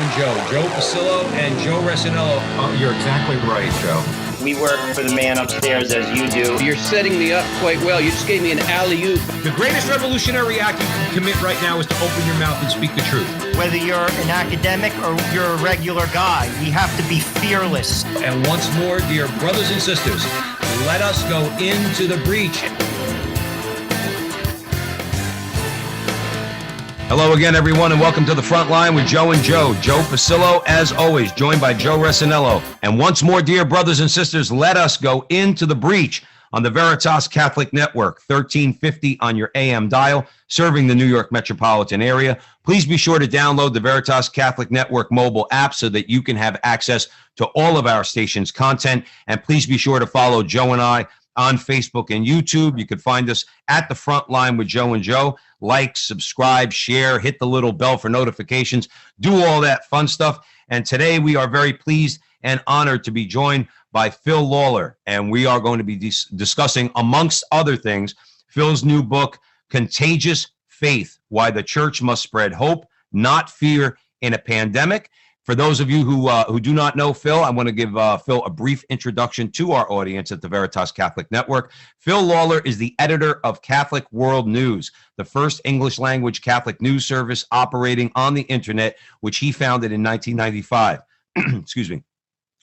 and Joe Pasillo and Joe Resinello. You're exactly right, Joe. We work for the man upstairs as you do. You're setting me up quite well. You just gave me an alley-oop. The greatest revolutionary act you can commit right now is to open your mouth and speak the truth. Whether you're an academic or you're a regular guy, we have to be fearless. And once more, dear brothers and sisters, let us go into the breach. Hello again, everyone, and welcome to the front line with Joe and Joe. Joe Pasillo, as always, joined by Joe Resinello. And once more, dear brothers and sisters, let us go into the breach on the Veritas Catholic Network, 1350 on your AM dial, serving the New York metropolitan area. Please be sure to download the Veritas Catholic Network mobile app so that you can have access to all of our station's content. And please be sure to follow Joe and I on Facebook and YouTube. You can find us at the front line with Joe and Joe. Like, subscribe, share, hit the little bell for notifications, do all that fun stuff. And today we are very pleased and honored to be joined by Phil Lawler. And we are going to be discussing, amongst other things, Phil's new book, Contagious Faith, Why the Church Must Spread Hope, Not Fear in a Pandemic. For those of you who do not know Phil, I want to give Phil a brief introduction to our audience at the Veritas Catholic Network. Phil Lawler is the editor of Catholic World News, the first English-language Catholic news service operating on the internet, which he founded in 1995. Excuse me.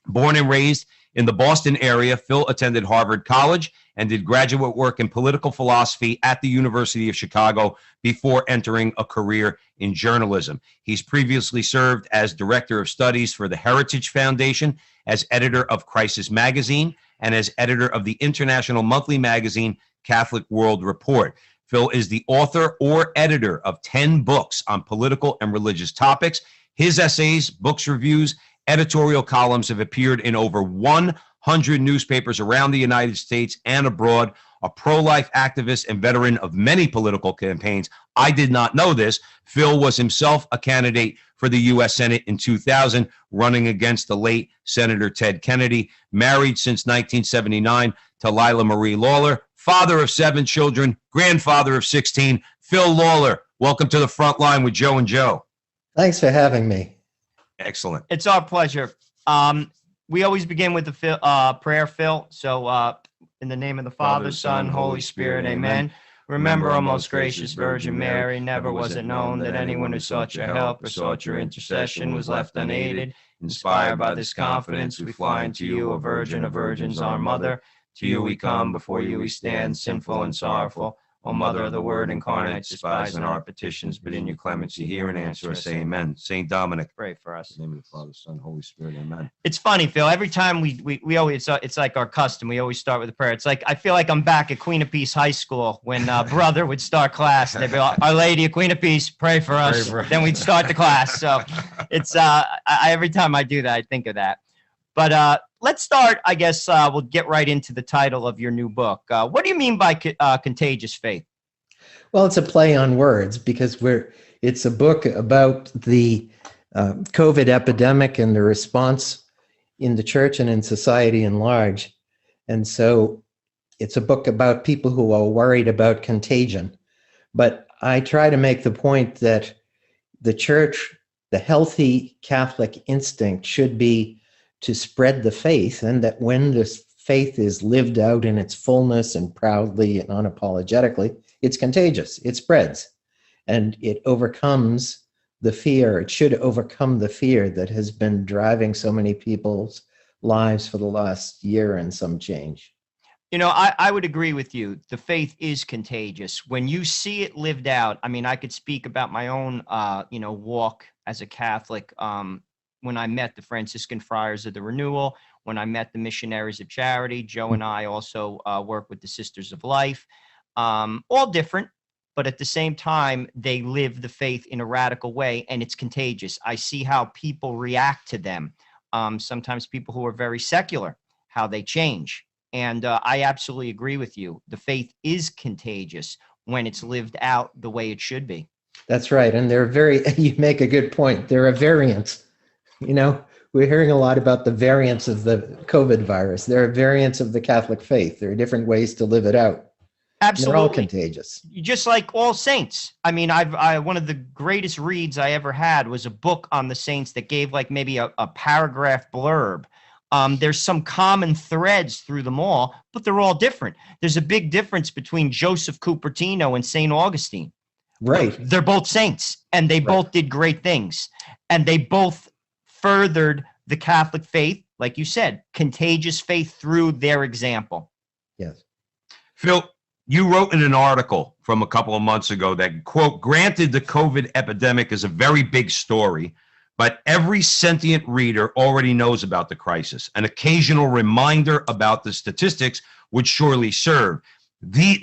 Born and raised in the Boston area, Phil attended Harvard College and did graduate work in political philosophy at the University of Chicago before entering a career in journalism. He's previously served as Director of Studies for the Heritage Foundation, as editor of Crisis Magazine, and as editor of the international monthly magazine Catholic World Report. Phil is the author or editor of 10 books on political and religious topics. His essays, books, reviews, editorial columns have appeared in over 100 newspapers around the United States and abroad. A pro-life activist and veteran of many political campaigns. I did not know this. Phil was himself a candidate for the U.S. Senate in 2000, running against the late Senator Ted Kennedy. Married since 1979 to Lila Marie Lawler. Father of 7 children, grandfather of 16. Phil Lawler, welcome to the front line with Joe and Joe. Thanks for having me. Excellent. It's our pleasure. We always begin with the prayer, Phil. So in the name of the Father, Son, Holy Spirit, amen. Remember, O most gracious Virgin Mary, never was it known that anyone who sought your help or sought your intercession was left unaided. Inspired by this confidence, we fly unto you, O Virgin of Virgins, our Mother. To you we come, before you we stand, sinful and sorrowful. O Mother of the Word incarnate, despise in our petitions, but in your clemency hear and answer us. Amen. Saint Dominic, Pray for us. in the name of the Father, Son, Holy Spirit. Amen. It's funny, Phil. Every time we always, it's like our custom. We always start with a prayer. It's like, I feel like I'm back at Queen of Peace High School when brother would start class. And they'd be like, Our Lady of Queen of Peace, pray for us. Then we'd start the class. So it's, every time I do that, I think of that. But let's start, I guess we'll get right into the title of your new book. What do you mean by Contagious Faith? Well, it's a play on words because it's a book about the COVID epidemic and the response in the church and in society in large. And so it's a book about people who are worried about contagion. But I try to make the point that the church, the healthy Catholic instinct should be to spread the faith, and that when this faith is lived out in its fullness and proudly and unapologetically, it's contagious. It spreads, and it overcomes the fear. It should overcome the fear that has been driving so many people's lives for the last year and some change. You know, I would agree with you. The faith is contagious. When you see it lived out, I mean, I could speak about my own, walk as a Catholic. When I met the Franciscan Friars of the Renewal, when I met the Missionaries of Charity, Joe and I also work with the Sisters of Life. All different, but at the same time, they live the faith in a radical way, and it's contagious. I see how people react to them. Sometimes people who are very secular, how they change. And I absolutely agree with you. The faith is contagious when it's lived out the way it should be. That's right. And you make a good point. There are variants. You know, we're hearing a lot about the variants of the COVID virus. There are variants of the Catholic faith. There are different ways to live it out. Absolutely. They're all contagious. Just like all saints. I mean, one of the greatest reads I ever had was a book on the saints that gave like maybe a paragraph blurb. There's some common threads through them all, but they're all different. There's a big difference between Joseph Cupertino and St. Augustine. Right. They're both saints, and they both did great things, and they both furthered the Catholic faith, like you said, contagious faith through their example. Yes. Phil, you wrote in an article from a couple of months ago that, quote, granted the COVID epidemic is a very big story, but every sentient reader already knows about the crisis. An occasional reminder about the statistics would surely serve.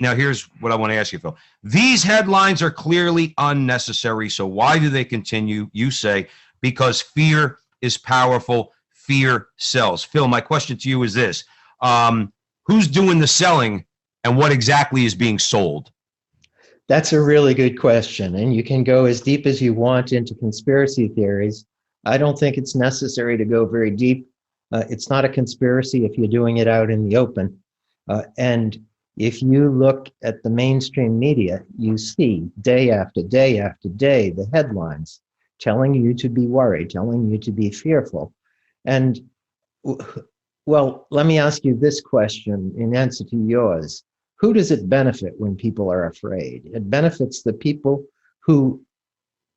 Now, here's what I want to ask you, Phil. These headlines are clearly unnecessary, so why do they continue? You say, because fear is powerful, fear sells. Phil, my question to you is this. Who's doing the selling, and what exactly is being sold? That's a really good question, and you can go as deep as you want into conspiracy theories. I don't think it's necessary to go very deep. It's not a conspiracy if you're doing it out in the open. And if you look at the mainstream media, you see day after day after day the headlines telling you to be worried, telling you to be fearful. And, well, let me ask you this question in answer to yours. Who does it benefit when people are afraid? It benefits the people who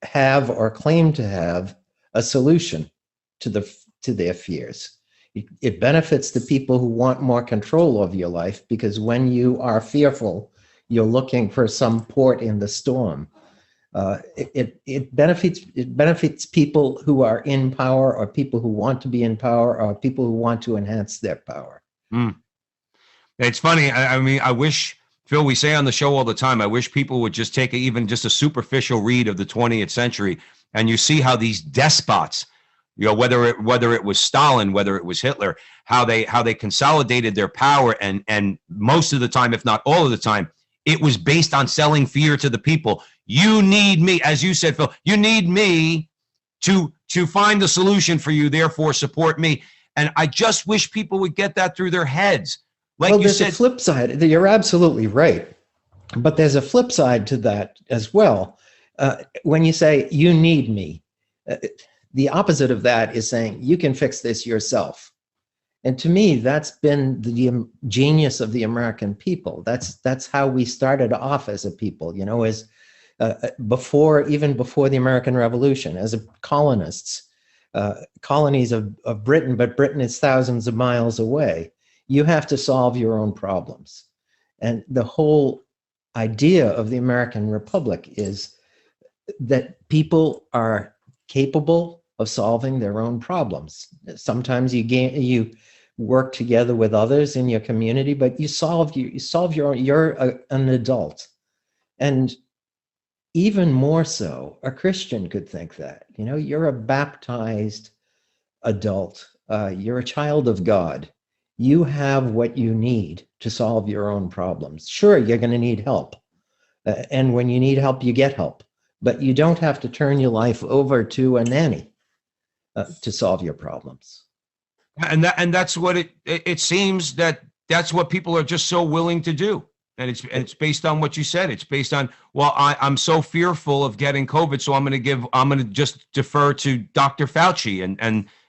have or claim to have a solution to their fears. It benefits the people who want more control of your life, because when you are fearful, you're looking for some port in the storm. It benefits people who are in power, or people who want to be in power, or people who want to enhance their power. It's funny. I mean, I wish, Phil, we say on the show all the time, I wish people would just take even just a superficial read of the 20th century, and you see how these despots, you know, whether it was Stalin, whether it was Hitler, how they consolidated their power, and most of the time, if not all of the time, it was based on selling fear to the people. You need me, as you said, Phil, you need me to find the solution for you, therefore support me. And I just wish people would get that through their heads. Like well, you there's said, a flip side. You're absolutely right. But there's a flip side to that as well. When you say, you need me, the opposite of that is saying, you can fix this yourself. And to me, that's been the genius of the American people. That's how we started off as a people, you know, as even before the American Revolution, as colonists, colonies of Britain, but Britain is thousands of miles away. You have to solve your own problems. And the whole idea of the American Republic is that people are capable of solving their own problems. Sometimes you work together with others in your community, but you solve your own. You're an adult. And even more so, a Christian could think that. You know, you're a baptized adult. You're a child of God. You have what you need to solve your own problems. Sure, you're going to need help. And when you need help, you get help. But you don't have to turn your life over to a nanny to solve your problems. and that's what it seems that's what people are just so willing to do. And it's based on what you said. It's based on, well, I'm so fearful of getting COVID, so I'm going to just defer to Dr. Fauci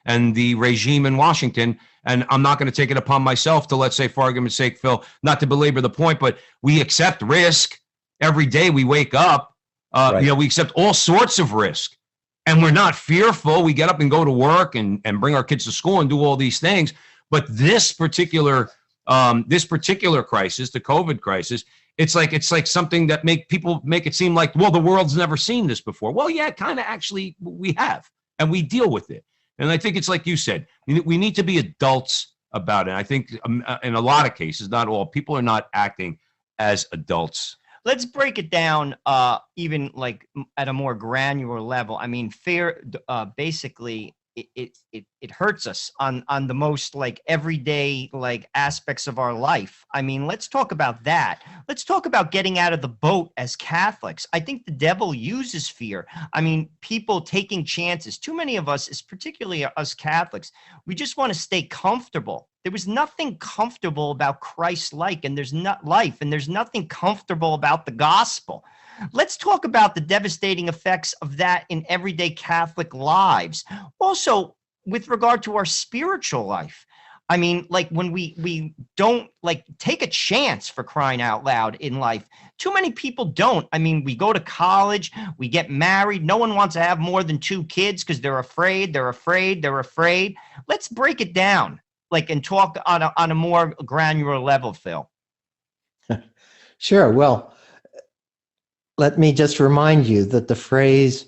and the regime in Washington, and I'm not going to take it upon myself to, let's say, for argument's sake, Phil, not to belabor the point, but we accept risk every day we wake up. Right. You know, we accept all sorts of risk, and we're not fearful. We get up and go to work and bring our kids to school and do all these things. But this particular crisis, the COVID crisis, it's like something that people make it seem like, well, the world's never seen this before. Well, yeah, kind of actually we have, and we deal with it. And I think it's like you said, we need to be adults about it. I think in a lot of cases, not all, people are not acting as adults. Let's break it down, even like at a more granular level. I mean, fear, basically, it hurts us on the most like everyday like aspects of our life. I mean, let's talk about that. Let's talk about getting out of the boat as Catholics. I think the devil uses fear. I mean, people taking chances. Too many of us, particularly us Catholics, we just want to stay comfortable. There was nothing comfortable about Christ-like, and there's not life, and there's nothing comfortable about the gospel. Let's talk about the devastating effects of that in everyday Catholic lives. Also, with regard to our spiritual life. I mean, like when we don't like take a chance, for crying out loud, in life. Too many people don't. I mean, we go to college, we get married. No one wants to have more than 2 kids because they're afraid. Let's break it down, like, and talk on a more granular level, Phil. Sure. Well, let me just remind you that the phrase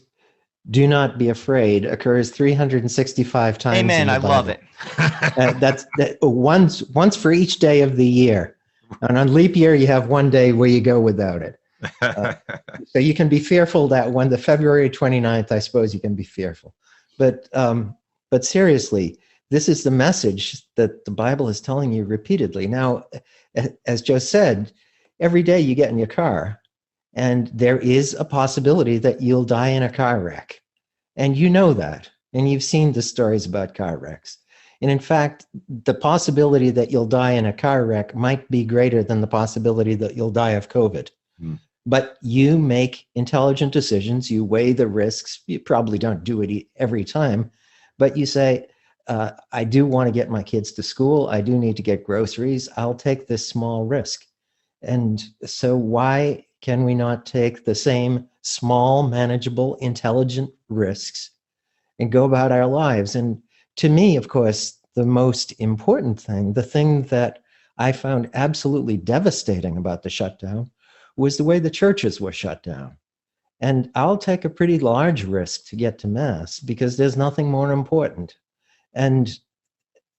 "do not be afraid" occurs 365 times. Amen. In the I Bible. love it. That's once for each day of the year. And on leap year, you have one day where you go without it. So you can be fearful that when the February 29th, I suppose you can be fearful. But seriously, this is the message that the Bible is telling you repeatedly. Now, as Joe said, every day you get in your car, and there is a possibility that you'll die in a car wreck. And you know that. And you've seen the stories about car wrecks. And in fact, the possibility that you'll die in a car wreck might be greater than the possibility that you'll die of COVID. But you make intelligent decisions. You weigh the risks. You probably don't do it every time. But you say, I do want to get my kids to school. I do need to get groceries. I'll take this small risk. And so why can we not take the same small, manageable, intelligent risks and go about our lives? And to me, of course, the most important thing, the thing that I found absolutely devastating about the shutdown, was the way the churches were shut down. And I'll take a pretty large risk to get to Mass because there's nothing more important. And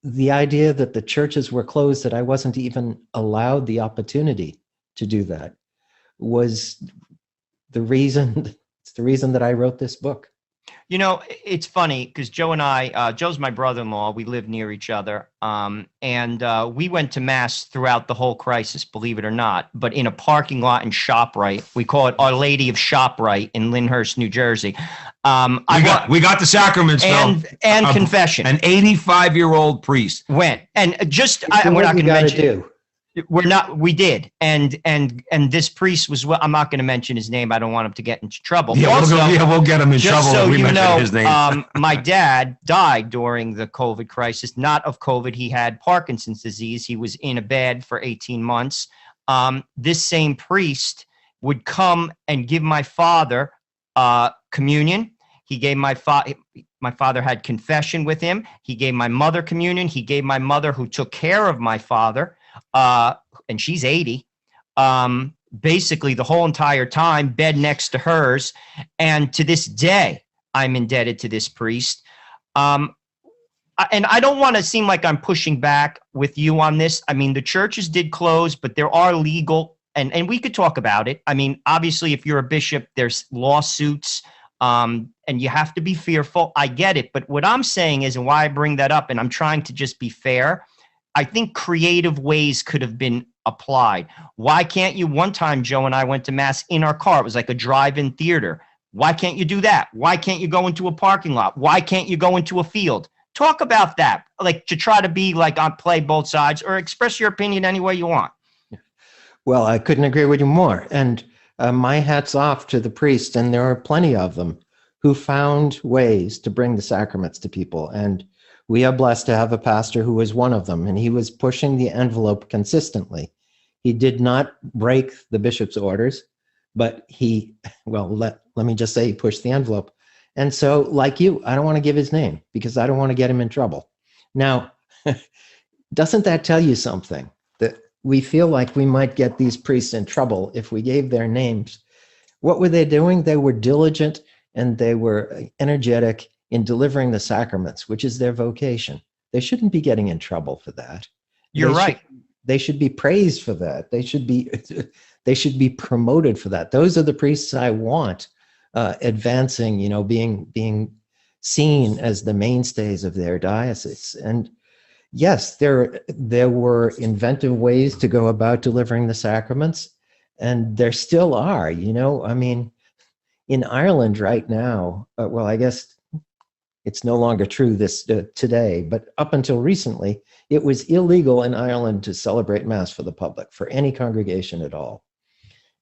the idea that the churches were closed, that I wasn't even allowed the opportunity to do that, was the reason. It's the reason that I wrote this book. You know, it's funny because Joe and I, Joe's my brother-in-law. We live near each other. And we went to Mass throughout the whole crisis, believe it or not, but in a parking lot in ShopRite. We call it Our Lady of ShopRite in Lyndhurst, New Jersey. We got the sacraments, and confession. An 85-year-old priest went. And just, We're not going to mention. We did. And this priest was, well, I'm not going to mention his name. I don't want him to get into trouble. Yeah, we'll get him in trouble if we mention his name. My dad died during the COVID crisis, not of COVID. He had Parkinson's disease. He was in a bed for 18 months. This same priest would come and give my father communion. He gave my father had confession with him. He gave my mother communion. He gave my mother, who took care of my father, and she's 80, basically the whole entire time, bed next to hers. And to this day, I'm indebted to this priest. And I don't want to seem like I'm pushing back with you on this. I mean, the churches did close, but there are legal, and we could talk about it. I mean, obviously, if you're a bishop, there's lawsuits, and you have to be fearful. I get it. But what I'm saying is, and why I bring that up, and I'm trying to just be fair, I think creative ways could have been applied. Why can't you? One time, Joe and I went to Mass in our car. It was like a drive-in theater. Why can't you do that? Why can't you go into a parking lot? Why can't you go into a field? Talk about that, like to try to be like on play both sides, or express your opinion any way you want. Well, I couldn't agree with you more. And my hat's off to the priest, and there are plenty of them, who found ways to bring the sacraments to people. And we are blessed to have a pastor who was one of them, and he was pushing the envelope consistently. He did not break the bishop's orders, but let me just say he pushed the envelope. And so, like you, I don't want to give his name because I don't want to get him in trouble. Now, doesn't that tell you something? That we feel like we might get these priests in trouble if we gave their names. What were they doing? They were diligent and they were energetic in delivering the sacraments, which is their vocation. They shouldn't be getting in trouble for that. You're right. They should be praised for that. They should be promoted for that. Those are the priests I want advancing, being seen as the mainstays of their diocese. And yes, there were inventive ways to go about delivering the sacraments, and there still are. I mean, in Ireland right now, well, I guess it's no longer true today, but up until recently, it was illegal in Ireland to celebrate Mass for the public, for any congregation at all.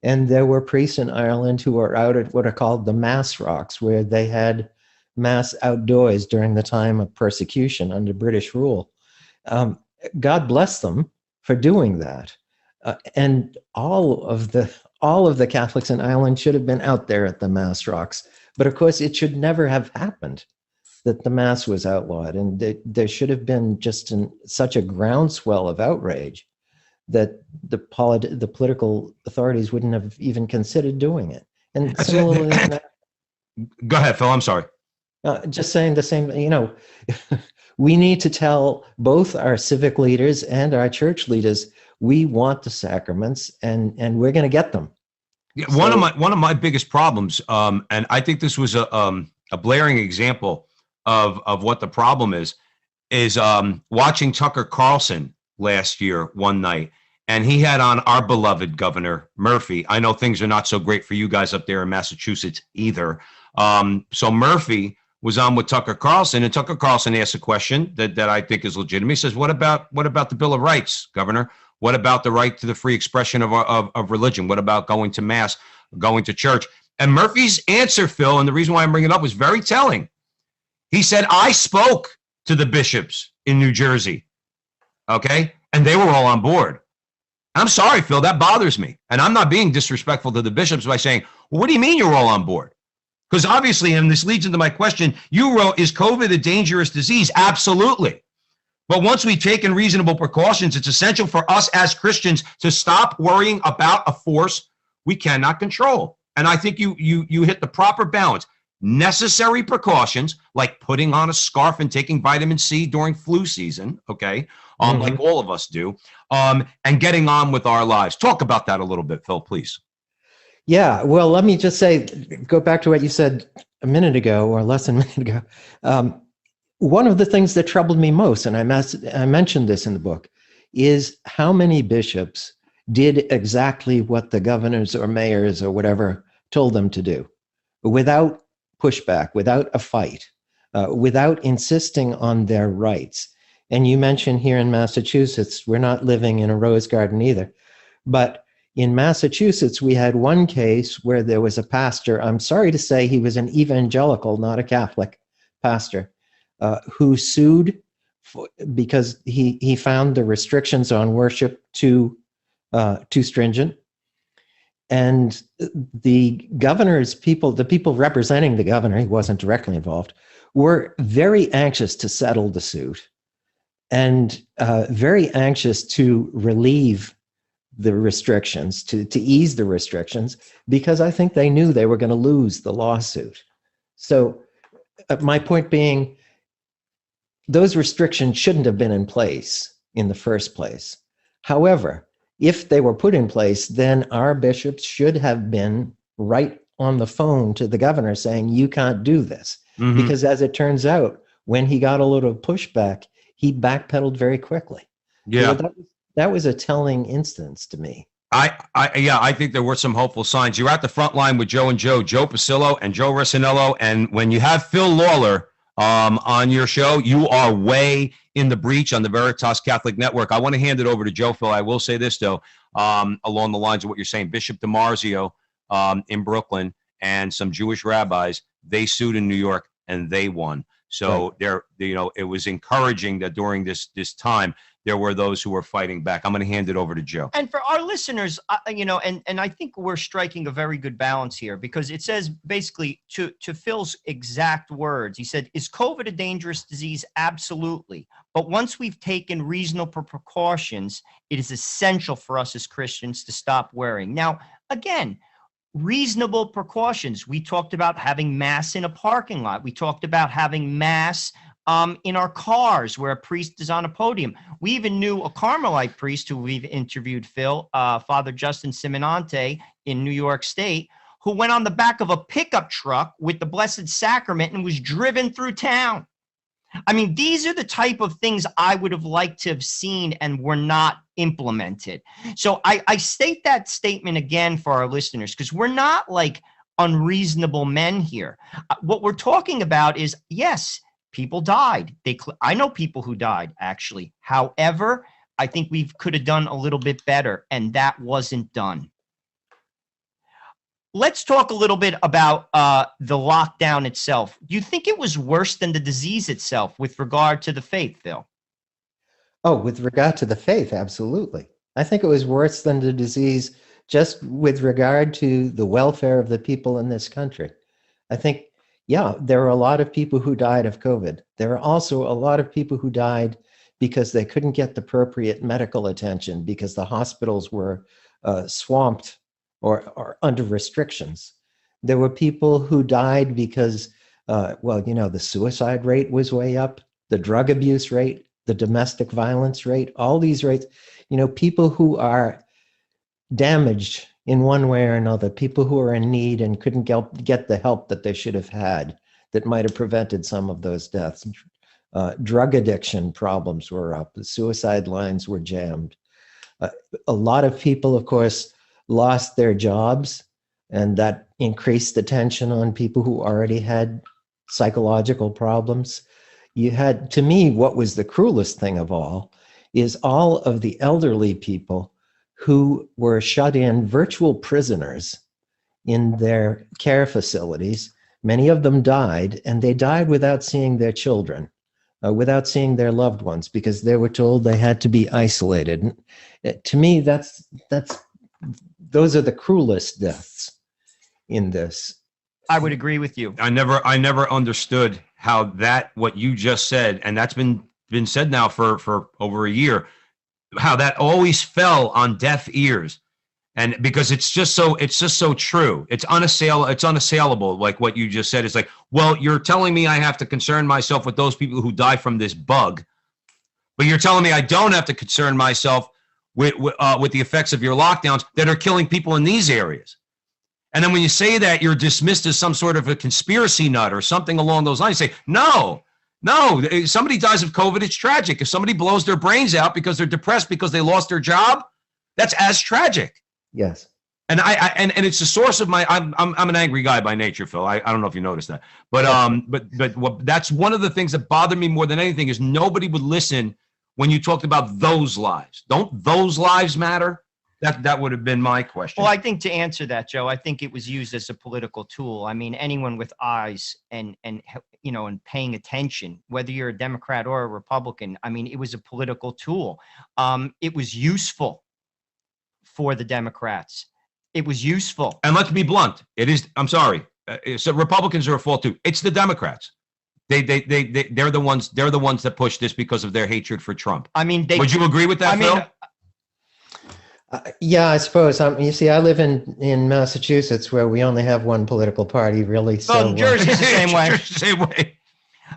And there were priests in Ireland who were out at what are called the Mass Rocks, where they had Mass outdoors during the time of persecution under British rule. God bless them for doing that. And all of the Catholics in Ireland should have been out there at the Mass Rocks. But of course, it should never have happened that the Mass was outlawed. And there should have been just such a groundswell of outrage that the political authorities wouldn't have even considered doing it. And similarly, go ahead, Phil. I'm sorry. Just saying the same, we need to tell both our civic leaders and our church leaders, we want the sacraments and we're going to get them. Yeah, one of my biggest problems, and I think this was a blaring example of what the problem is watching Tucker Carlson last year one night, and he had on our beloved Governor Murphy. I know things are not so great for you guys up there in Massachusetts either. So Murphy was on with Tucker Carlson, and Tucker Carlson asked a question that I think is legitimate. He says, what about the Bill of Rights, Governor? What about the right to the free expression of religion? What about going to Mass, going to church? And Murphy's answer, Phil, and the reason why I'm bringing it up, was very telling. He said, I spoke to the bishops in New Jersey, okay? And they were all on board. I'm sorry, Phil, that bothers me. And I'm not being disrespectful to the bishops by saying, well, what do you mean you're all on board? Because obviously, and this leads into my question, you wrote, is COVID a dangerous disease? Absolutely. But once we've taken reasonable precautions, it's essential for us as Christians to stop worrying about a force we cannot control. And I think you hit the proper balance. Necessary precautions, like putting on a scarf and taking vitamin C during flu season, okay, like all of us do, and getting on with our lives. Talk about that a little bit, Phil, please. Yeah, well, let me just say, go back to what you said a minute ago, or less than a minute ago. One of the things that troubled me most, and I mentioned this in the book, is how many bishops did exactly what the governors or mayors or whatever told them to do, without pushback, without a fight, without insisting on their rights. And you mentioned here in Massachusetts, we're not living in a rose garden either, but in Massachusetts, we had one case where there was a pastor, I'm sorry to say he was an evangelical, not a Catholic pastor, who sued because he found the restrictions on worship too stringent. And the governor's people, the people representing the governor, he wasn't directly involved, were very anxious to settle the suit and very anxious to relieve the restrictions, to ease the restrictions, because I think they knew they were going to lose the lawsuit. So my point being, those restrictions shouldn't have been in place in the first place. However, if they were put in place, then our bishops should have been right on the phone to the governor saying, you can't do this. Mm-hmm. Because as it turns out, when he got a little pushback, he backpedaled very quickly. Yeah. So that was a telling instance to me. I think there were some hopeful signs. You're at the front line with Joe and Joe Pasillo and Joe Resinello. And when you have Phil Lawler on your show, you are way in the breach on the Veritas Catholic Network. I want to hand it over to Joe, Phil. I will say this, though, along the lines of what you're saying. Bishop DiMarzio in Brooklyn and some Jewish rabbis, they sued in New York and they won. So right. It was encouraging that during this time, there were those who were fighting back. I'm going to hand it over to Joe. And for our listeners, and I think we're striking a very good balance here, because it says basically to Phil's exact words, he said, is COVID a dangerous disease? Absolutely. But once we've taken reasonable precautions, it is essential for us as Christians to stop worrying. Now, again, reasonable precautions. We talked about having Mass in a parking lot. We talked about having Mass in our cars where a priest is on a podium. We even knew a Carmelite priest who we've interviewed, Phil, Father Justin Simonante in New York State, who went on the back of a pickup truck with the Blessed Sacrament and was driven through town. I mean, these are the type of things I would have liked to have seen and were not implemented. So I state that statement again for our listeners, because we're not like unreasonable men here. What we're talking about is, yes, people died. I know people who died, actually. However, I think we could have done a little bit better, and that wasn't done. Let's talk a little bit about the lockdown itself. Do you think it was worse than the disease itself with regard to the faith, Phil? Oh, with regard to the faith, absolutely. I think it was worse than the disease just with regard to the welfare of the people in this country. I think, yeah, there are a lot of people who died of COVID. There are also a lot of people who died because they couldn't get the appropriate medical attention because the hospitals were swamped or under restrictions. There were people who died because, the suicide rate was way up, the drug abuse rate, the domestic violence rate, all these rates, people who are damaged in one way or another, people who are in need and couldn't get the help that they should have had that might have prevented some of those deaths. Drug addiction problems were up, the suicide lines were jammed. A lot of people, of course, lost their jobs, and that increased the tension on people who already had psychological problems. You had, to me, what was the cruelest thing of all is all of the elderly people who were shut in, virtual prisoners in their care facilities. Many of them died, and they died without seeing their children, without seeing their loved ones, because they were told they had to be isolated. To me, those are the cruelest deaths in this. I would agree with you. I never understood how what you just said, and that's been said now for over a year, how that always fell on deaf ears. And because it's just so true. It's unassailable. Like what you just said. It's like, well, you're telling me I have to concern myself with those people who die from this bug, but you're telling me I don't have to concern myself with the effects of your lockdowns that are killing people in these areas. And then when you say that, you're dismissed as some sort of a conspiracy nut or something along those lines. You say, no, if somebody dies of COVID, it's tragic. If somebody blows their brains out because they're depressed because they lost their job, that's as tragic. Yes. And and it's the source of I'm an angry guy by nature, Phil. I don't know if you noticed that, but that's one of the things that bothered me more than anything is nobody would listen when you talked about those lives. Don't those lives matter? That would have been my question. Well, I think to answer that, Joe, I think it was used as a political tool. I mean, anyone with eyes and paying attention, whether you're a Democrat or a Republican, I mean, it was a political tool. It was useful for the Democrats. It was useful. And let's be blunt. It is. I'm sorry. So Republicans are at fault too. It's the Democrats. They're the ones that push this because of their hatred for Trump. I mean, would you agree with that, Phil? Yeah, I suppose. You see, I live in Massachusetts, where we only have one political party, really. So Jersey's the same way. Same way.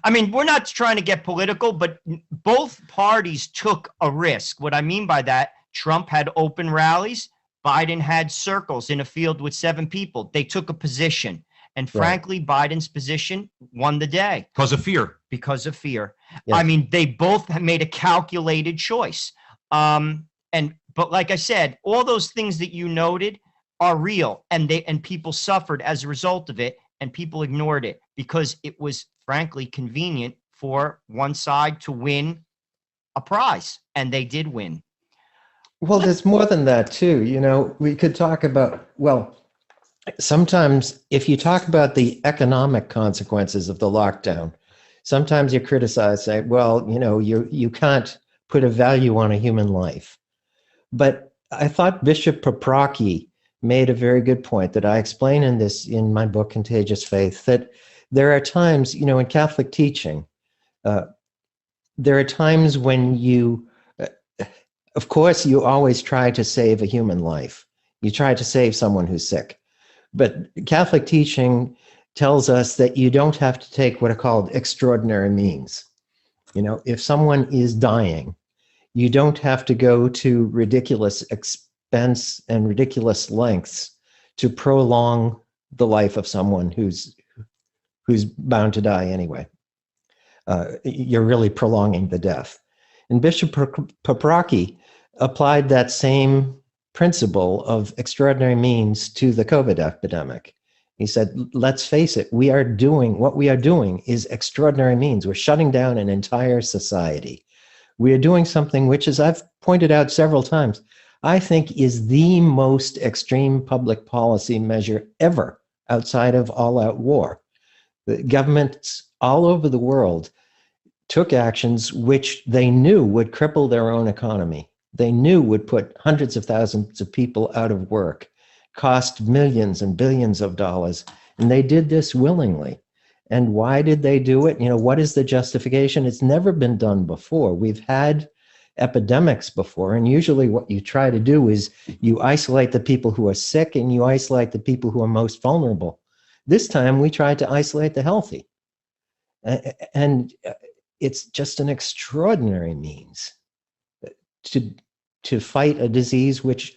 I mean, we're not trying to get political, but both parties took a risk. What I mean by that, Trump had open rallies. Biden had circles in a field with 7 people. They took a position. And frankly, Biden's position won the day. Because of fear. Because of fear. Yes. I mean, they both made a calculated choice. But like I said, all those things that you noted are real, and people suffered as a result of it, and people ignored it because it was frankly convenient for one side to win a prize, and they did win. Well, there's more than that too. We could talk about, sometimes if you talk about the economic consequences of the lockdown, sometimes you're criticized, say, you can't put a value on a human life. But I thought Bishop Paprocki made a very good point that I explain in my book, Contagious Faith, that there are times, in Catholic teaching, there are times when of course, you always try to save a human life. You try to save someone who's sick. But Catholic teaching tells us that you don't have to take what are called extraordinary means. If someone is dying, you don't have to go to ridiculous expense and ridiculous lengths to prolong the life of someone who's bound to die anyway. You're really prolonging the death. And Bishop Paprocki applied that same principle of extraordinary means to the COVID epidemic. He said, let's face it, what we are doing is extraordinary means. We're shutting down an entire society. We are doing something which, as I've pointed out several times, I think is the most extreme public policy measure ever outside of all-out war. The governments all over the world took actions which they knew would cripple their own economy. They knew would put hundreds of thousands of people out of work, cost millions and billions of dollars, and they did this willingly. And why did they do it? What is the justification? It's never been done before. We've had epidemics before, and usually what you try to do is you isolate the people who are sick and you isolate the people who are most vulnerable. This time we tried to isolate the healthy. And it's just an extraordinary means to fight a disease which,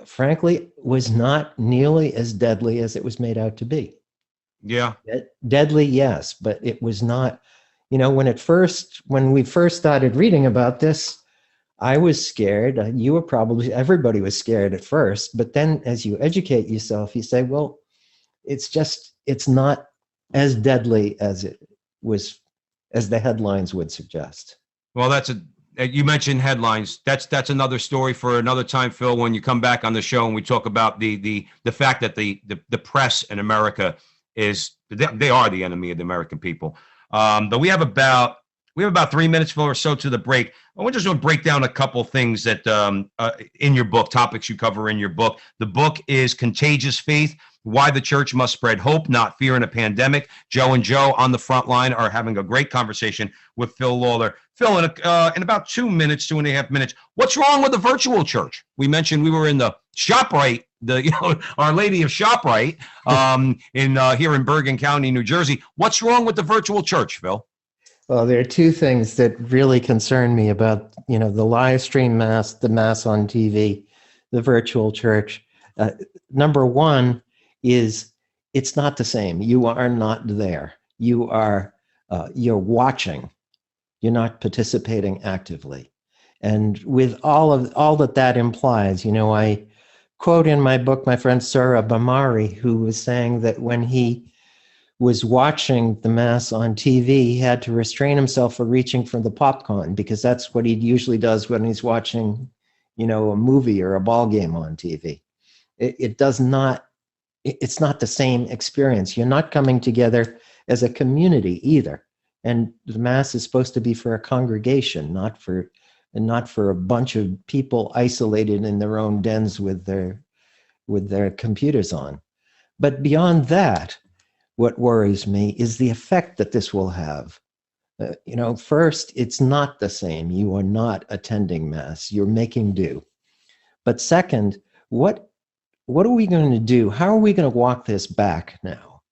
frankly, was not nearly as deadly as it was made out to be. Yeah. Deadly, yes, but it was not, when we first started reading about this, I was scared. Everybody was scared at first, but then as you educate yourself, you say, well, it's not as deadly as it was, as the headlines would suggest. Well, you mentioned headlines. That's another story for another time, Phil, when you come back on the show and we talk about the fact that the press in America they are the enemy of the American people. But we have about 3 minutes, Phil, or so to the break. I want to just break down a couple things that in your book, topics you cover in your book. The book is Contagious Faith: Why the Church Must Spread Hope, Not Fear in a Pandemic. Joe and Joe on the front line are having a great conversation with Phil Lawler. Phil, in about 2.5 minutes, what's wrong with the virtual church? We mentioned we were in the ShopRite, Our Lady of ShopRite, here in Bergen County, New Jersey. What's wrong with the virtual church, Phil? Well, there are two things that really concern me about, the live stream mass, the mass on TV, the virtual church. Number one is it's not the same. You are not there. You're watching. You're not participating actively. And with all that implies, I quote in my book my friend Sura Bamari, who was saying that when he was watching the mass on TV, he had to restrain himself from reaching for the popcorn, because that's what he usually does when he's watching, a movie or a ball game on TV. It's not the same experience. You're not coming together as a community either. And the mass is supposed to be for a congregation, not for a bunch of people isolated in their own dens with their computers on. But beyond that, what worries me is the effect that this will have. First, it's not the same. You are not attending mass. You're making do. But second, what are we going to do? How are we going to walk this back now?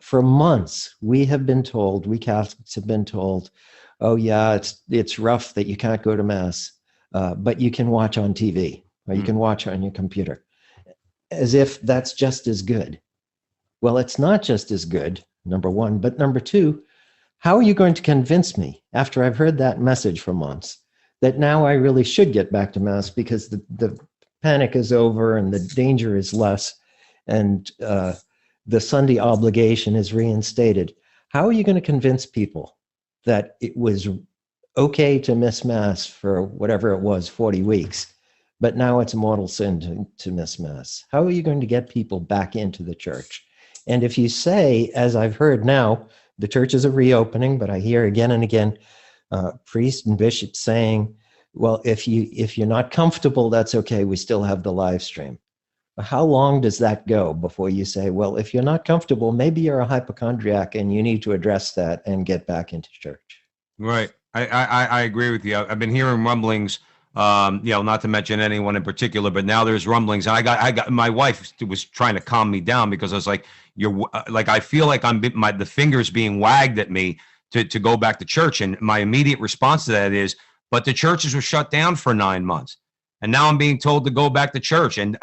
For months, we Catholics have been told, oh yeah, it's rough that you can't go to mass, but you can watch on TV or you can watch on your computer, as if that's just as good. Well, it's not just as good, number one, but number two, how are you going to convince me after I've heard that message for months that now I really should get back to mass because the panic is over and the danger is less and the Sunday obligation is reinstated? How are you going to convince people that it was okay to miss mass for whatever it was, 40 weeks, but now it's a mortal sin to miss mass? How are you going to get people back into the church? And if you say, as I've heard now, the churches are reopening, but I hear again and again priests and bishops saying, well, if you're not comfortable, that's okay, we still have the live stream. How long does that go before you say, well, if you're not comfortable, maybe you're a hypochondriac and you need to address that and get back into church? Right. I agree with you. I've been hearing rumblings, not to mention anyone in particular, but now there's rumblings. And I got my wife was trying to calm me down because I was like, I feel like the fingers being wagged at me to go back to church. And my immediate response to that is, but the churches were shut down for 9 months. And now I'm being told to go back to church. And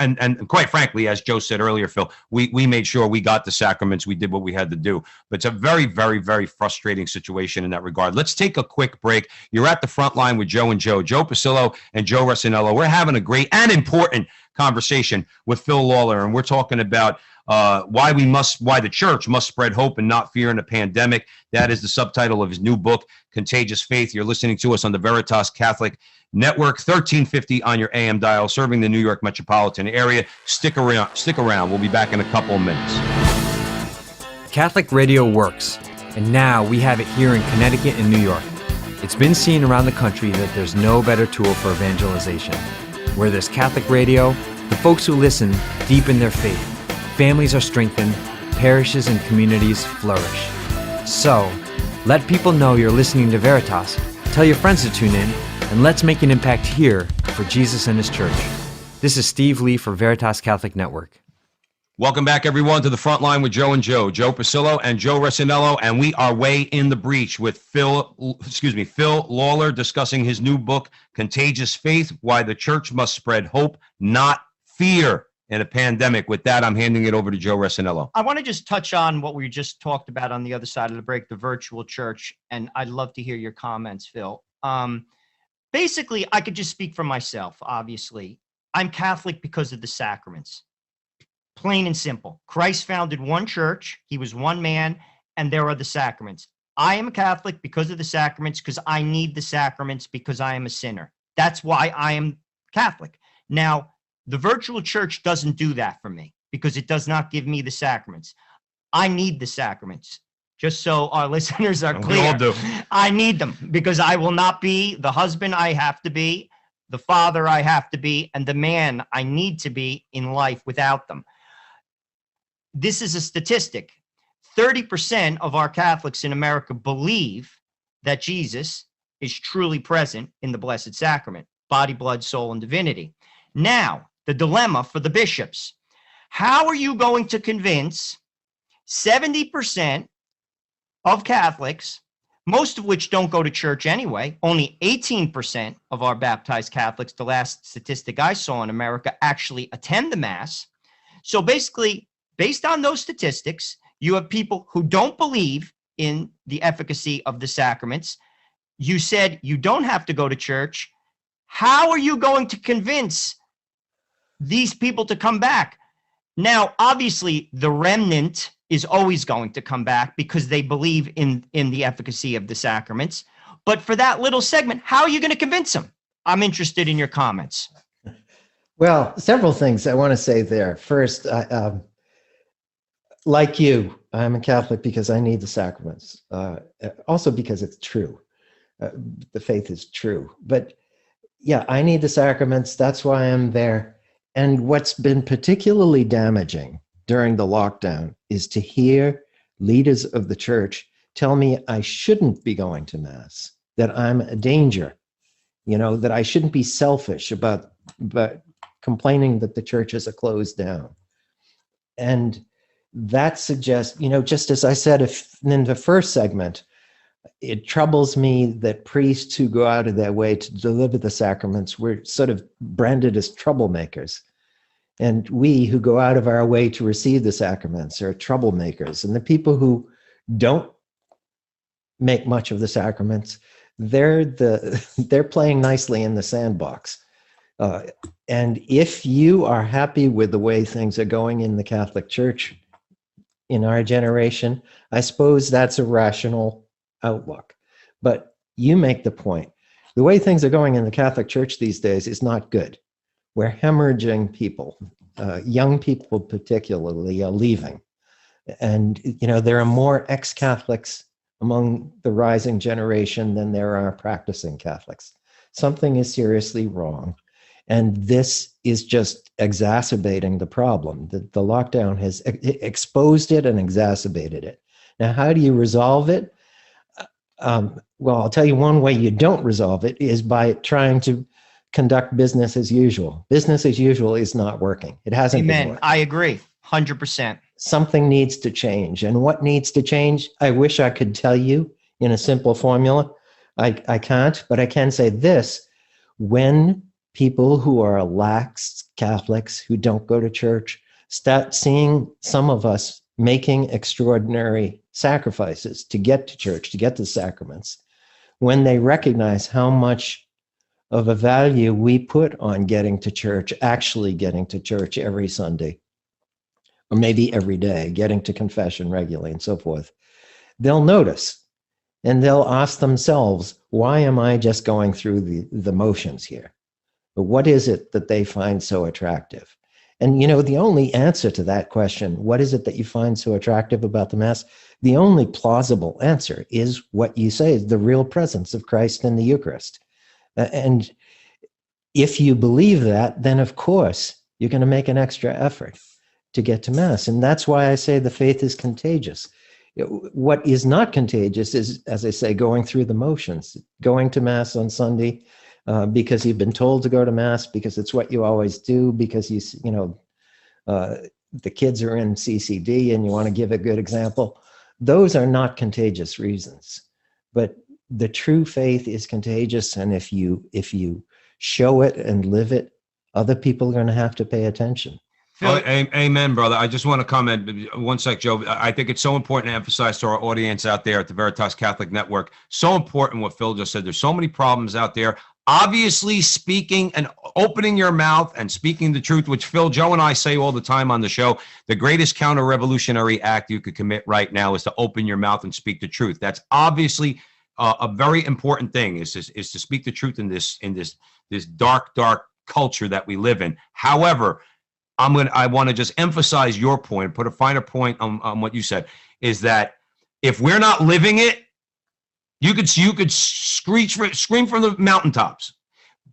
quite frankly, as Joe said earlier, Phil, we made sure we got the sacraments. We did what we had to do. But it's a very, very, very frustrating situation in that regard. Let's take a quick break. You're at the front line with Joe and Joe Pasillo and Joe Resinello. We're having a great and important conversation with Phil Lawler, and we're talking about why the church must spread hope and not fear in a pandemic. That is the subtitle of his new book, Contagious Faith. You're listening to us on the Veritas Catholic Network, 1350 on your AM dial, serving the New York metropolitan area. Stick around. We'll be back in a couple of minutes. Catholic radio works, and now we have it here in Connecticut and New York. It's been seen around the country that there's no better tool for evangelization. Where there's Catholic radio, the folks who listen deepen their faith. Families are strengthened, parishes and communities flourish. So, let people know you're listening to Veritas, tell your friends to tune in, and let's make an impact here for Jesus and His church. This is Steve Lee for Veritas Catholic Network. Welcome back, everyone, to the front line with Joe and Joe Pasillo and Joe Resinello, and we are way in the breach with Phil Lawler discussing his new book, Contagious Faith, Why the Church Must Spread Hope, Not Fear in a Pandemic. With that, I'm handing it over to Joe Resinello. I want to just touch on what we just talked about on the other side of the break, the virtual church, and I'd love to hear your comments, Phil. Basically, I could just speak for myself, obviously. I'm Catholic because of the sacraments. Plain and simple. Christ founded one church. He was one man, and there are the sacraments. I am a Catholic because of the sacraments, because I need the sacraments, because I am a sinner. That's why I am Catholic. Now, the virtual church doesn't do that for me because it does not give me the sacraments. I need the sacraments. Just so our listeners are clear. We all do. I need them because I will not be the husband I have to be, the father I have to be, and the man I need to be in life without them. This is a statistic. 30% of our Catholics in America believe that Jesus is truly present in the Blessed Sacrament, body, blood, soul, and divinity. Now, the dilemma for the bishops. How are you going to convince 70% of Catholics, most of which don't go to church anyway? Only 18% of our baptized Catholics, the last statistic I saw in America, actually attend the Mass. So basically, based on those statistics, you have people who don't believe in the efficacy of the sacraments. You said you don't have to go to church. How are you going to convince these people to come back? Now, obviously, the remnant is always going to come back because they believe in the efficacy of the sacraments. But for that little segment, how are you going to convince them? I'm interested in your comments. Well, several things I want to say there. First, like you, I'm a Catholic because I need the sacraments. Also because it's true. The faith is true. But yeah, I need the sacraments. That's why I'm there. And what's been particularly damaging during the lockdown is to hear leaders of the church tell me I shouldn't be going to Mass, that I'm a danger, that I shouldn't be selfish about complaining that the churches are closed down. And that suggests, just as I said in the first segment, it troubles me that priests who go out of their way to deliver the sacraments were sort of branded as troublemakers. And we who go out of our way to receive the sacraments are troublemakers. And the people who don't make much of the sacraments, they're playing nicely in the sandbox. And if you are happy with the way things are going in the Catholic Church in our generation, I suppose that's a rational outlook. But you make the point. The way things are going in the Catholic Church these days is not good. We're hemorrhaging people, young people particularly, are leaving. And, there are more ex-Catholics among the rising generation than there are practicing Catholics. Something is seriously wrong. And this is just exacerbating the problem. The lockdown has exposed it and exacerbated it. Now, how do you resolve it? Well, I'll tell you one way you don't resolve it is by trying to conduct business as usual. Business as usual is not working. It hasn't been working. I agree, 100%. Something needs to change. And what needs to change? I wish I could tell you in a simple formula. I can't, but I can say this. When people who are lax Catholics who don't go to church start seeing some of us making extraordinary sacrifices to get to church, to get the sacraments, when they recognize how much of a value we put on getting to church, actually getting to church every Sunday, or maybe every day, getting to confession regularly and so forth, they'll notice and they'll ask themselves, why am I just going through the motions here? But what is it that they find so attractive? And, you know, the only answer to that question, what is it that you find so attractive about the Mass? The only plausible answer is what you say, is the real presence of Christ in the Eucharist. And if you believe that, then of course, you're going to make an extra effort to get to Mass. And that's why I say the faith is contagious. What is not contagious is, as I say, going through the motions, going to Mass on Sunday, because you've been told to go to Mass, because it's what you always do, because the kids are in CCD and you want to give a good example. Those are not contagious reasons. But the true faith is contagious, and if you show it and live it, other people are going to have to pay attention. Oh, amen, brother. I just want to comment one sec, Joe. I think it's so important to emphasize to our audience out there at the Veritas Catholic Network, so important what Phil just said. There's so many problems out there. Obviously, speaking and opening your mouth and speaking the truth, which Phil, Joe, and I say all the time on the show, the greatest counter-revolutionary act you could commit right now is to open your mouth and speak the truth. That's obviously a very important thing, is to speak the truth in this dark culture that we live in. However, I want to just emphasize your point, put a finer point on what you said, is that if we're not living it, you could scream from the mountaintops.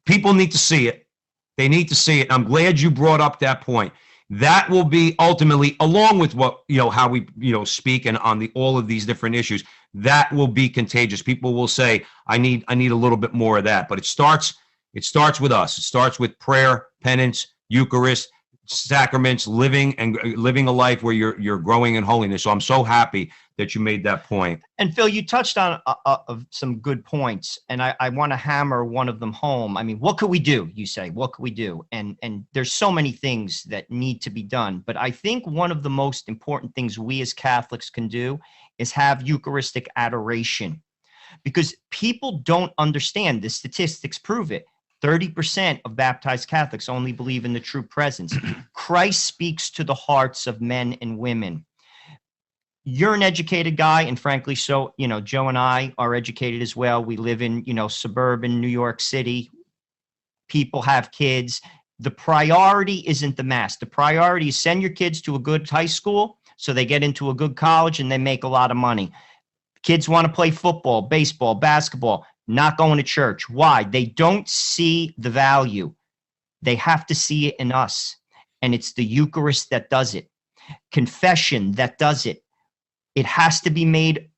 People need to see it. They need to see it. I'm glad you brought up that point. That will be ultimately, along with what, how we, speak and on all of these different issues, that will be contagious. People will say, I need a little bit more of that. But it starts with us. It starts with prayer, penance, Eucharist, sacraments, living a life where you're growing in holiness. So I'm so happy that you made that point. And Phil, you touched on some good points, and I want to hammer one of them home. I mean, what could we do? You say, what could we do? And there's so many things that need to be done. But I think one of the most important things we as Catholics can do is have Eucharistic adoration, because people don't understand. The statistics prove it. 30% of baptized Catholics only believe in the true presence. Christ speaks to the hearts of men and women. You're an educated guy, and frankly, so, Joe and I are educated as well. We live in, suburban New York City. People have kids. The priority isn't the Mass. The priority is send your kids to a good high school so they get into a good college and they make a lot of money. Kids want to play football, baseball, basketball, not going to church. Why? They don't see the value. They have to see it in us. And it's the Eucharist that does it. Confession that does it. It has to be made.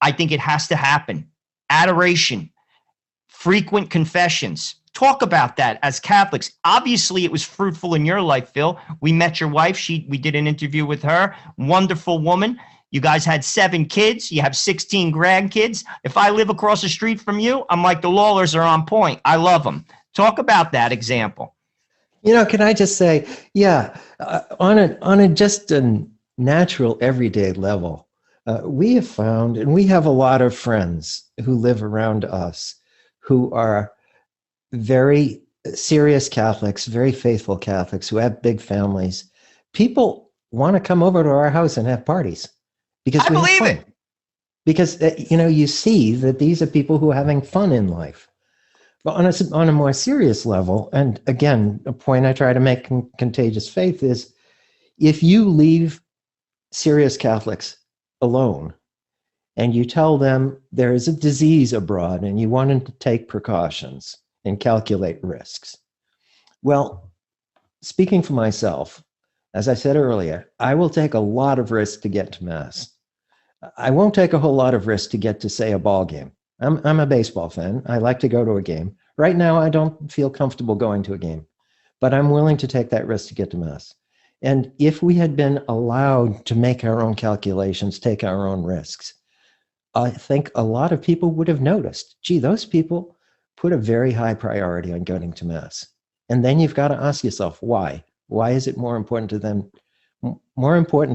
I think it has to happen. Adoration, frequent confessions. Talk about that as Catholics. Obviously, it was fruitful in your life, Phil. We met your wife. We did an interview with her. Wonderful woman. You guys had 7 kids. You have 16 grandkids. If I live across the street from you, I'm like, the Lawlers are on point. I love them. Talk about that example. Can I just say, on a just a natural everyday level, we have found, and we have a lot of friends who live around us who are very serious Catholics, very faithful Catholics, who have big families. People want to come over to our house and have parties. Because I believe it. Because, you see that these are people who are having fun in life. But on a more serious level, and again, a point I try to make in Contagious Faith is, if you leave serious Catholics alone and you tell them there is a disease abroad and you want them to take precautions and calculate risks. Well, speaking for myself, as I said earlier, I will take a lot of risks to get to Mass. I won't take a whole lot of risk to get to, say, a ball game. I'm a baseball fan. I like to go to a game. Right now, I don't feel comfortable going to a game, but I'm willing to take that risk to get to Mass. And if we had been allowed to make our own calculations, take our own risks, I think a lot of people would have noticed, gee, those people put a very high priority on going to Mass. And then you've got to ask yourself, why? Why is it more important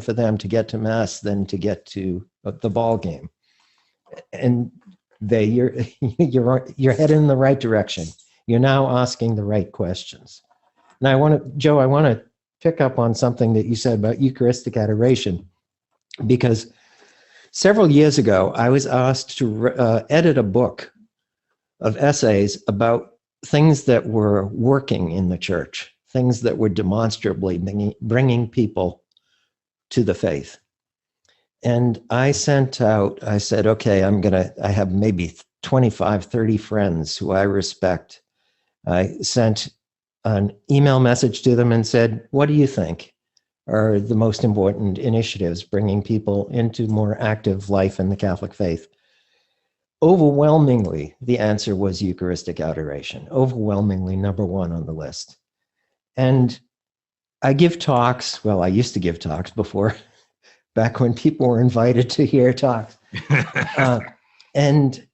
for them to get to Mass than to get to the ball game? And you're headed in the right direction. You're now asking the right questions. And I want to pick up on something that you said about Eucharistic adoration, because several years ago, I was asked to edit a book of essays about things that were working in the church, things that were demonstrably bringing people to the faith. And I said, okay, I have maybe 25, 30 friends who I respect. I sent an email message to them and said, what do you think are the most important initiatives bringing people into more active life in the Catholic faith? Overwhelmingly, the answer was Eucharistic adoration, overwhelmingly number one on the list. And I give talks, well, I used to give talks before, back when people were invited to hear talks. And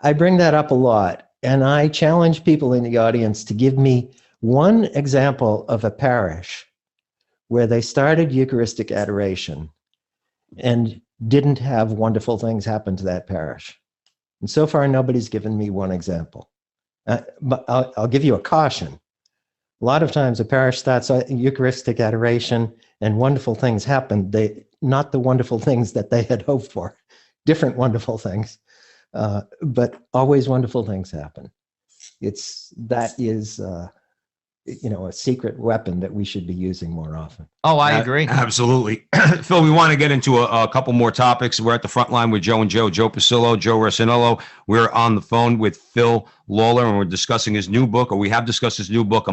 I bring that up a lot. And I challenge people in the audience to give me one example of a parish where they started Eucharistic adoration and didn't have wonderful things happen to that parish. And so far, nobody's given me one example. But I'll give you a caution. A lot of times a parish starts Eucharistic adoration and wonderful things happen. Not the wonderful things that they had hoped for, different wonderful things, but always wonderful things happen. That is a secret weapon that we should be using more often. Oh, I agree. Absolutely. Phil, we want to get into a couple more topics. We're at the front line with Joe and Joe Pasillo, Joe Resinello. We're on the phone with Phil Lawler, and we're discussing his new book, or we have discussed his new book,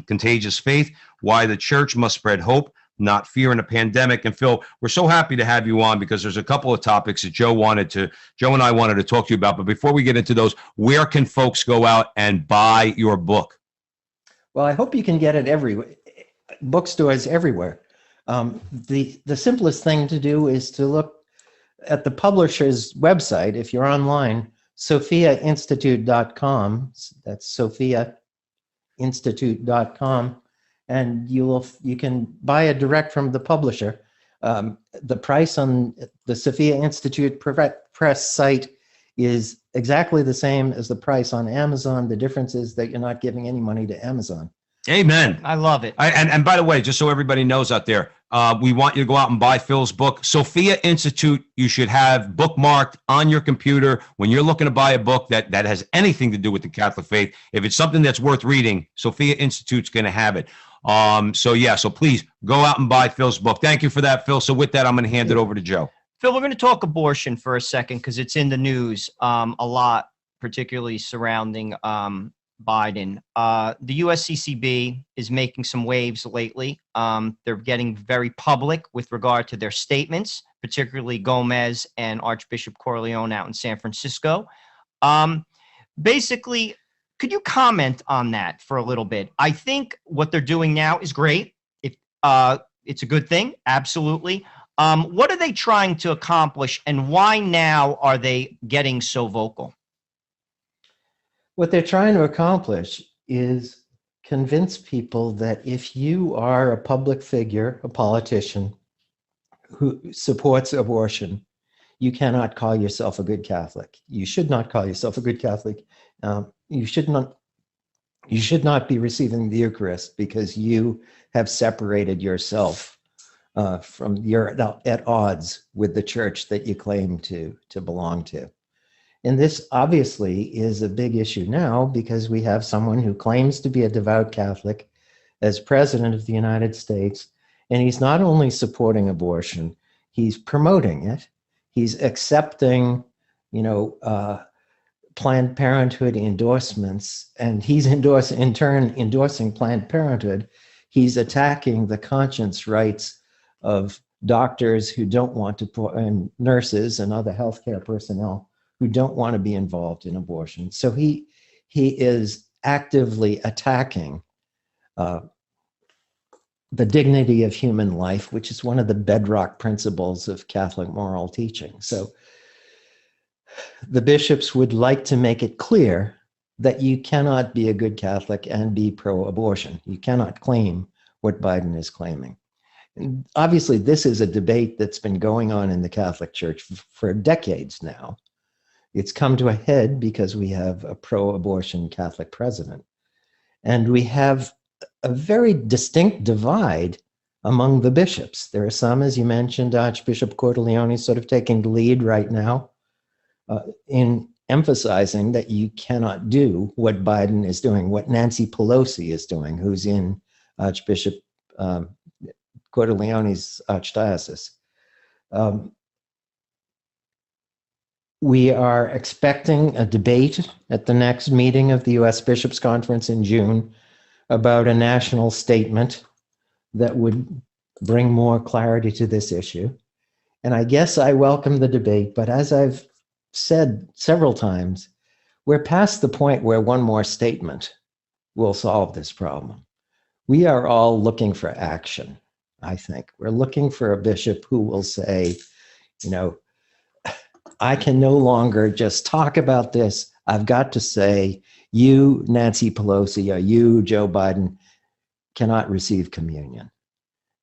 Contagious Faith, Why the Church Must Spread Hope, Not Fear in a Pandemic. And Phil, we're so happy to have you on because there's a couple of topics that Joe and I wanted to talk to you about. But before we get into those, where can folks go out and buy your book? Well, I hope you can get it everywhere, bookstores everywhere. The simplest thing to do is to look at the publisher's website. If you're online, sophiainstitute.com. That's sophiainstitute.com. And you can buy it direct from the publisher. The price on the Sophia Institute Press site is exactly the same as the price on Amazon. The difference is that you're not giving any money to Amazon. Amen. I love it. And by the way, just so everybody knows out there, we want you to go out and buy Phil's book, Sophia Institute. You should have bookmarked on your computer when you're looking to buy a book that has anything to do with the Catholic faith. If it's something that's worth reading, Sophia Institute's going to have it. So please go out and buy Phil's book. Thank you for that, Phil. So with that, I'm going to hand it over to Joe. Phil, we're going to talk abortion for a second because it's in the news a lot, particularly surrounding Biden. The USCCB is making some waves lately. They're getting very public with regard to their statements, particularly Gomez and Archbishop Corleone out in San Francisco. Basically, could you comment on that for a little bit? I think what they're doing now is great. It's a good thing, absolutely. What are they trying to accomplish, and why now are they getting so vocal? What they're trying to accomplish is convince people that if you are a public figure, a politician who supports abortion, you cannot call yourself a good Catholic. You should not call yourself a good Catholic. You should not be receiving the Eucharist because you have separated yourself from you're at odds with the church that you claim to belong to. And this obviously is a big issue now because we have someone who claims to be a devout Catholic as president of the United States, and he's not only supporting abortion, he's promoting it. He's accepting, Planned Parenthood endorsements, and he's in turn endorsing Planned Parenthood. He's attacking the conscience rights of doctors who don't want to, and nurses and other healthcare personnel who don't want to be involved in abortion. So he is actively attacking the dignity of human life, which is one of the bedrock principles of Catholic moral teaching. So the bishops would like to make it clear that you cannot be a good Catholic and be pro-abortion. You cannot claim what Biden is claiming. And obviously, this is a debate that's been going on in the Catholic Church for decades now. It's come to a head because we have a pro-abortion Catholic president. And we have a very distinct divide among the bishops. There are some, as you mentioned, Archbishop Cordileone sort of taking the lead right now in emphasizing that you cannot do what Biden is doing, what Nancy Pelosi is doing, who's in Archbishop Cordileone's archdiocese. We are expecting a debate at the next meeting of the U.S. Bishops' Conference in June about a national statement that would bring more clarity to this issue. And I guess I welcome the debate, but as I've said several times, we're past the point where one more statement will solve this problem. We are all looking for action, I think. We're looking for a bishop who will say, you know, I can no longer just talk about this. I've got to say, you, Nancy Pelosi, or you, Joe Biden, cannot receive communion.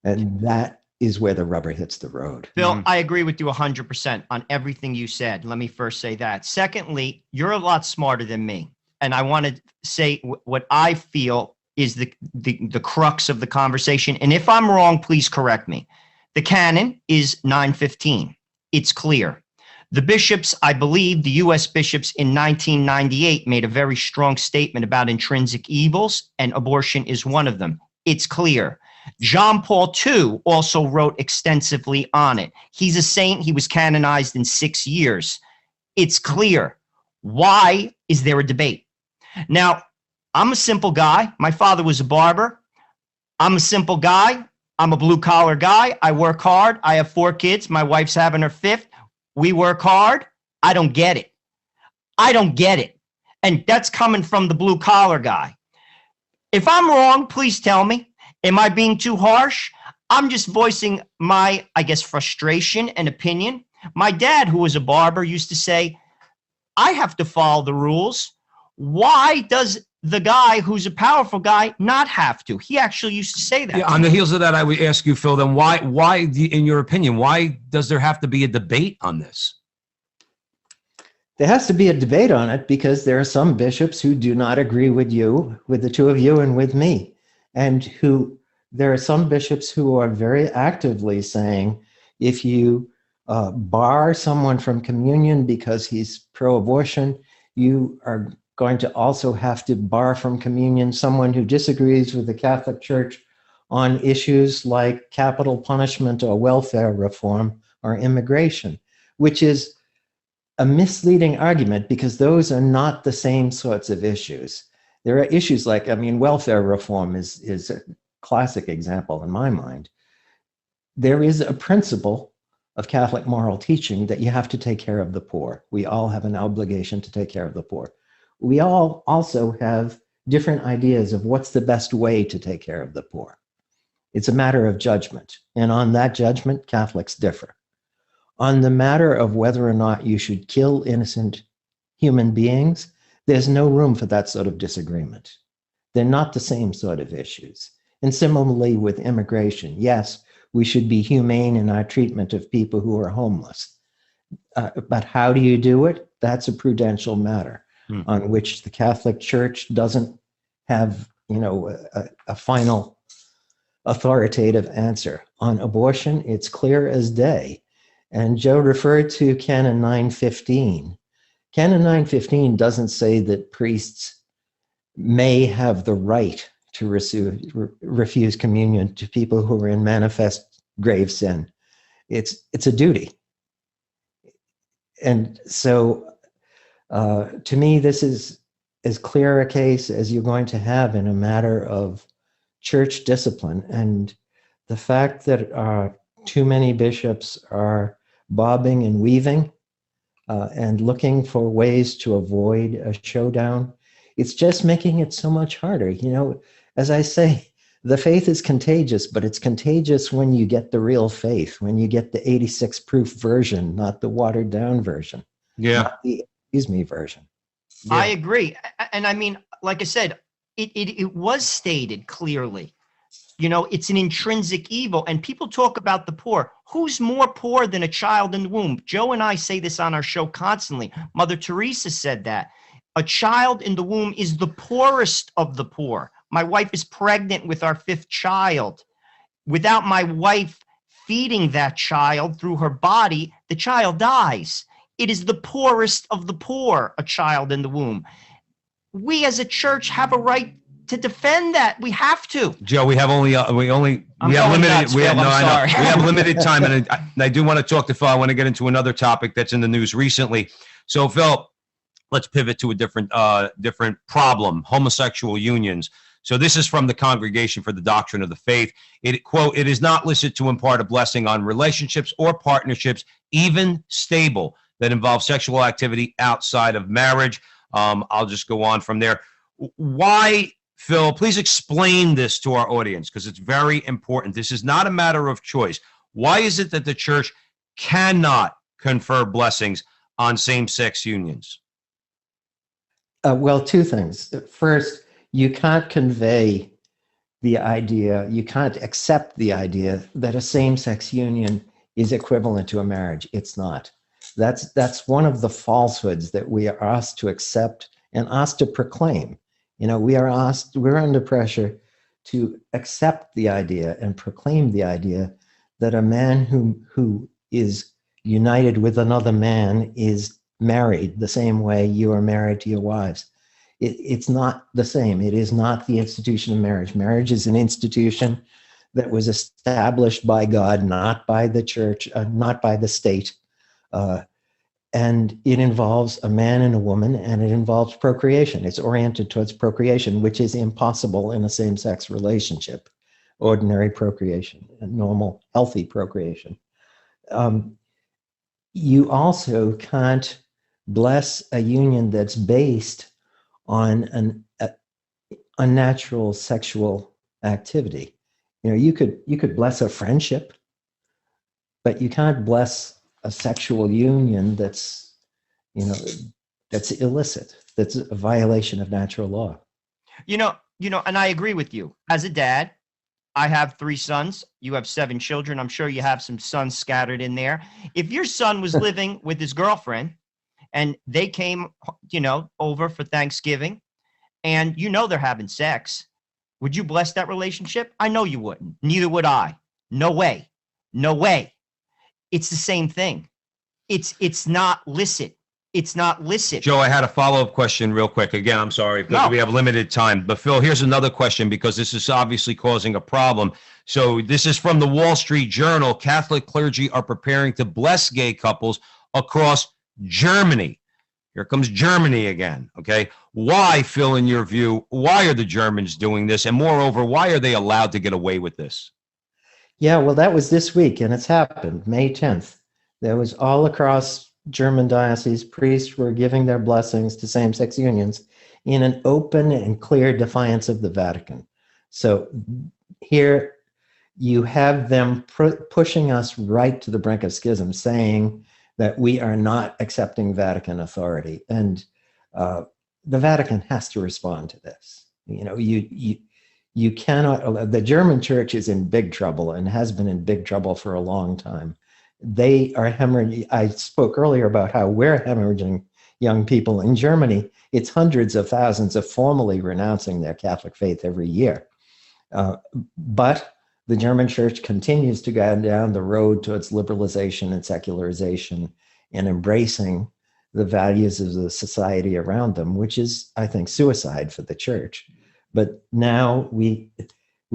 And that is where the rubber hits the road. Bill, I agree with you 100% on everything you said. Let me first say that. Secondly, you're a lot smarter than me. And I want to say what I feel is the crux of the conversation. And if I'm wrong, please correct me. The canon is 915. It's clear. The bishops, I believe the U.S. bishops in 1998 made a very strong statement about intrinsic evils, and abortion is one of them. It's clear. John Paul II also wrote extensively on it. He's a saint. He was canonized in 6 years. It's clear. Why is there a debate? Now, I'm a simple guy. My father was a barber. I'm a simple guy. I'm a blue-collar guy. I work hard. I have 4 kids. My wife's having her 5th. We work hard. I don't get it. I don't get it. And that's coming from the blue-collar guy. If I'm wrong, please tell me. Am I being too harsh? I'm just voicing my, I guess, frustration and opinion. My dad, who was a barber, used to say, I have to follow the rules. Why does the guy who's a powerful guy not have to? He actually used to say that. Yeah, on the heels of that, I would ask you, Phil, then why, in your opinion, why does there have to be a debate on this? There has to be a debate on it because there are some bishops who do not agree with you, with the two of you and with me. And there are some bishops who are very actively saying, if you bar someone from communion because he's pro-abortion, you are going to also have to bar from communion someone who disagrees with the Catholic Church on issues like capital punishment or welfare reform or immigration, which is a misleading argument because those are not the same sorts of issues. There are issues like, welfare reform is a classic example in my mind. There is a principle of Catholic moral teaching that you have to take care of the poor. We all have an obligation to take care of the poor. We all also have different ideas of what's the best way to take care of the poor. It's a matter of judgment. And on that judgment, Catholics differ. On the matter of whether or not you should kill innocent human beings, there's no room for that sort of disagreement. They're not the same sort of issues. And similarly with immigration, yes, we should be humane in our treatment of people who are homeless. But how do you do it? That's a prudential matter on which the Catholic Church doesn't have, a final authoritative answer. On abortion, it's clear as day. And Joe referred to Canon 915. Canon 915 doesn't say that priests may have the right to refuse communion to people who are in manifest grave sin. It's a duty. And so to me, this is as clear a case as you're going to have in a matter of church discipline. And the fact that too many bishops are bobbing and weaving and looking for ways to avoid a showdown, it's just making it so much harder. As I say, the faith is contagious, but it's contagious when you get the real faith, when you get the 86 proof version, not the watered down version. Yeah. Not the excuse me version. Yeah. I agree. And I mean, like I said, it was stated clearly. It's an intrinsic evil. And people talk about the poor. Who's more poor than a child in the womb? Joe and I say this on our show constantly. Mother Teresa said that. A child in the womb is the poorest of the poor. My wife is pregnant with our 5th child. Without my wife feeding that child through her body, the child dies. It is the poorest of the poor, a child in the womb. We as a church have a right to defend that. We have to. Joe, we have limited. We have limited time, and I do want to talk to Phil. I want to get into another topic that's in the news recently. So, Phil, let's pivot to a different problem: homosexual unions. So, this is from the Congregation for the Doctrine of the Faith. It quote: "It is not licit to impart a blessing on relationships or partnerships, even stable, that involve sexual activity outside of marriage." I'll just go on from there. Why? Phil, please explain this to our audience, because it's very important. This is not a matter of choice. Why is it that the church cannot confer blessings on same-sex unions? Well, 2 things. First, you can't convey the idea, you can't accept the idea that a same-sex union is equivalent to a marriage. It's not. That's one of the falsehoods that we are asked to accept and asked to proclaim. We're under pressure to accept the idea and proclaim the idea that a man who is united with another man is married the same way you are married to your wives. It's not the same. It is not the institution of marriage. Marriage is an institution that was established by God, not by the church, not by the state. And it involves a man and a woman, and it involves procreation. It's oriented towards procreation, which is impossible in a same-sex relationship, ordinary procreation, normal, healthy procreation. You also can't bless a union that's based on an unnatural sexual activity. You could bless a friendship, but you can't bless a sexual union that's illicit, that's a violation of natural law. And I agree with you. As a dad, I have 3 sons. You have 7 children. I'm sure you have some sons scattered in there. If your son was living with his girlfriend and they came, over for Thanksgiving, and they're having sex, would you bless that relationship? I know you wouldn't. Neither would I. No way. No way. It's the same thing. It's not licit. It's not licit. Joe, I had a follow-up question real quick. Again, I'm sorry, because we have limited time. But Phil, here's another question, because this is obviously causing a problem. So this is from the Wall Street Journal. Catholic clergy are preparing to bless gay couples across Germany. Here comes Germany again, okay? Why, Phil, in your view, why are the Germans doing this? And moreover, why are they allowed to get away with this? Yeah, well, that was this week, and it's happened, May 10th. There was all across German dioceses, priests were giving their blessings to same-sex unions in an open and clear defiance of the Vatican. So here you have them pushing us right to the brink of schism, saying that we are not accepting Vatican authority. And the Vatican has to respond to this. You cannot, the German church is in big trouble and has been in big trouble for a long time. They are hemorrhaging. I spoke earlier about how we're hemorrhaging young people in Germany. It's hundreds of thousands of formally renouncing their Catholic faith every year. But the German church continues to go down the road towards liberalization and secularization and embracing the values of the society around them, which is, I think, suicide for the church. But now we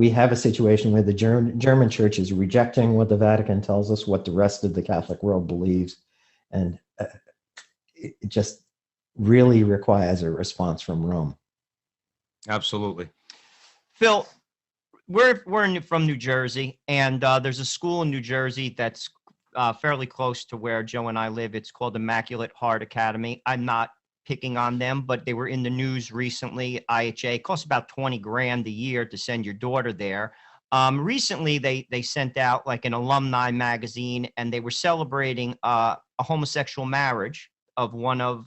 have a situation where the German church is rejecting what the Vatican tells us, what the rest of the Catholic world believes, and it just really requires a response from Rome. Absolutely. Phil, we're from New Jersey, and there's a school in New Jersey that's fairly close to where Joe and I live. It's called Immaculate Heart Academy. I'm not picking on them, but they were in the news recently. IHA, it costs about $20,000 a year to send your daughter there. Recently, they sent out like an alumni magazine, and they were celebrating a homosexual marriage of one of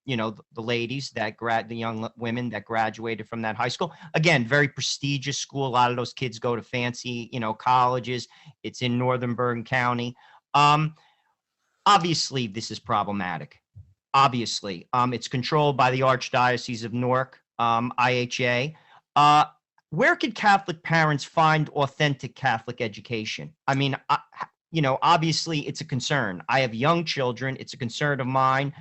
the ladies the young women that graduated from that high school. Again, very prestigious school. A lot of those kids go to fancy, colleges. It's in Northern Bergen County. Obviously, this is problematic. Obviously, it's controlled by the Archdiocese of Newark, IHA. Where could Catholic parents find authentic Catholic education? I mean, obviously it's a concern. I have young children. It's a concern of mine.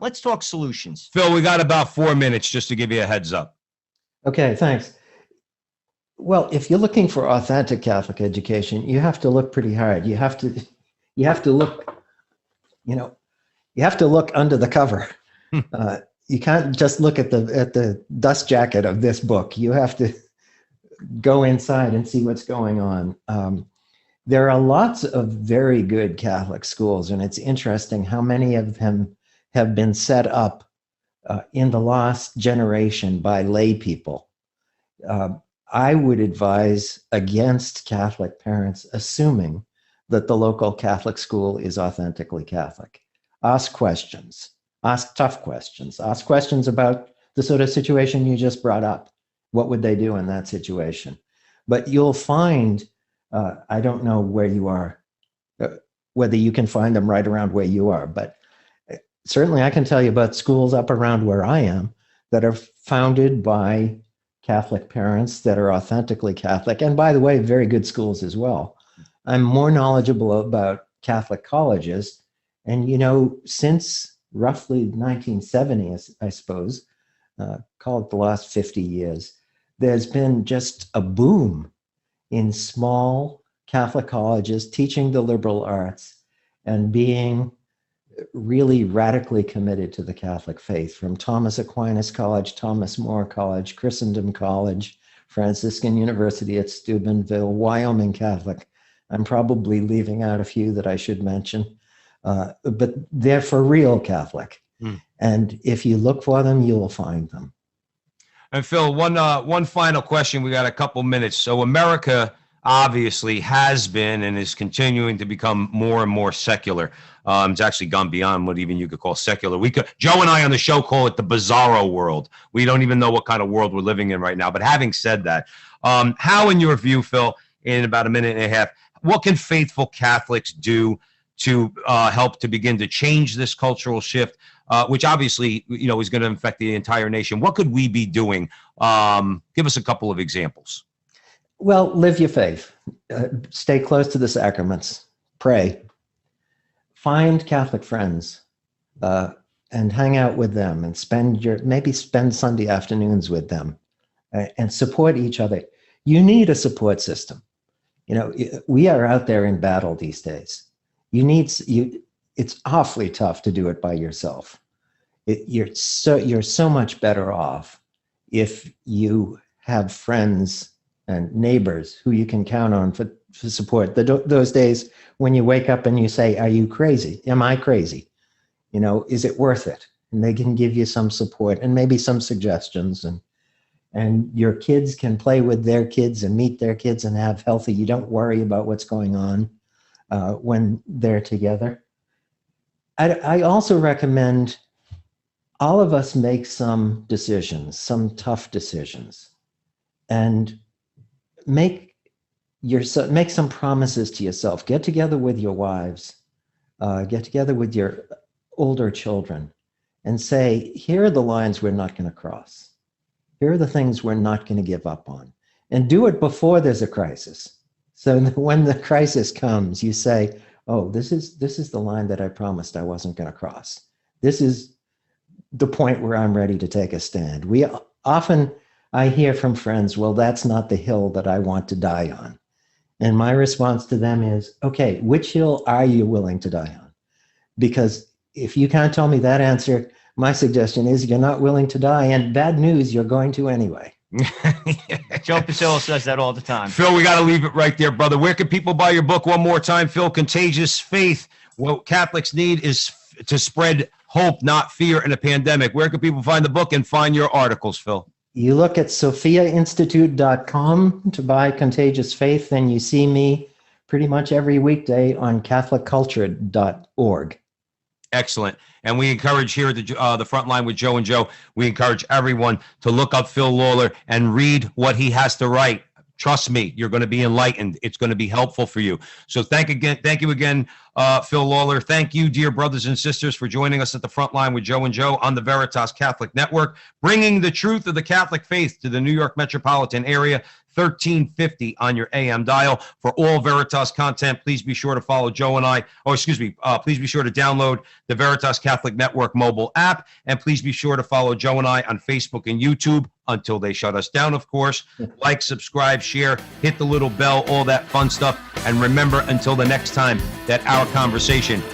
Let's talk solutions. Phil, we got about 4 minutes just to give you a heads up. Okay, thanks. Well, if you're looking for authentic Catholic education, you have to look pretty hard. You have to look, you have to look under the cover. You can't just look at the dust jacket of this book. You have to go inside and see what's going on. There are lots of very good Catholic schools, and it's interesting how many of them have been set up in the last generation by lay people. I would advise against Catholic parents assuming that the local Catholic school is authentically Catholic. Ask questions. Ask tough questions. Ask questions about the sort of situation you just brought up. What would they do in that situation? But you'll find, I don't know where you are, whether you can find them right around where you are, but certainly I can tell you about schools up around where I am that are founded by Catholic parents that are authentically Catholic. And by the way, very good schools as well. I'm more knowledgeable about Catholic colleges. And, since roughly 1970, I suppose, call it the last 50 years, there's been just a boom in small Catholic colleges teaching the liberal arts and being really radically committed to the Catholic faith, from Thomas Aquinas College, Thomas More College, Christendom College, Franciscan University at Steubenville, Wyoming Catholic. I'm probably leaving out a few that I should mention, but they're for real Catholic. And if you look for them, you will find them. And Phil, one final question. We got a couple minutes. So America obviously has been and is continuing to become more and more secular. It's actually gone beyond what even you could call secular. Joe and I on the show call it the bizarro world. We don't even know what kind of world we're living in right now. But having said that, how, in your view, Phil, in about a minute and a half, what can faithful Catholics do to help to begin to change this cultural shift, which obviously, is going to affect the entire nation? What could we be doing? Give us a couple of examples. Well, live your faith. Stay close to the sacraments. Pray. Find Catholic friends and hang out with them, and spend Sunday afternoons with them, and support each other. You need a support system. We are out there in battle these days. It's awfully tough to do it by yourself. You're so much better off if you have friends and neighbors who you can count on for support. Those days when you wake up and you say, "Are you crazy? Am I crazy? Is it worth it?" And they can give you some support and maybe some suggestions, and your kids can play with their kids and meet their kids and have healthy. You don't worry about what's going on when they're together. I also recommend all of us make some decisions, some tough decisions, and make some promises to yourself. Get together with your wives, get together with your older children, and say, here are the lines we're not going to cross. Here are the things we're not going to give up on. And do it before there's a crisis. So when the crisis comes, you say, oh, this is the line that I promised I wasn't going to cross. This is the point where I'm ready to take a stand. I hear from friends, well, that's not the hill that I want to die on. And my response to them is, okay, which hill are you willing to die on? Because if you can't tell me that answer, my suggestion is you're not willing to die, and bad news, you're going to anyway. Joe Pasillo says that all the time. Phil, we got to leave it right there, brother. Where can people buy your book one more time, Phil? Contagious Faith. What Catholics need is to spread hope, not fear, in a pandemic. Where can people find the book and find your articles, Phil? You look at sophiainstitute.com to buy Contagious Faith, and you see me pretty much every weekday on catholicculture.org. Excellent. And we encourage here at the front line with Joe and Joe, we encourage everyone to look up Phil Lawler and read what he has to write. Trust me, you're going to be enlightened. It's going to be helpful for you. So thank you again, Phil Lawler. Thank you, dear brothers and sisters, for joining us at the front line with Joe and Joe on the Veritas Catholic Network, bringing the truth of the Catholic faith to the New York metropolitan area. 1350 on your AM dial. For all Veritas content, please be sure to follow Joe and I. Please be sure to download the Veritas Catholic Network mobile app, and please be sure to follow Joe and I on Facebook and YouTube until they shut us down, of course. Like, subscribe, share, hit the little bell, all that fun stuff. And remember, until the next time that our conversation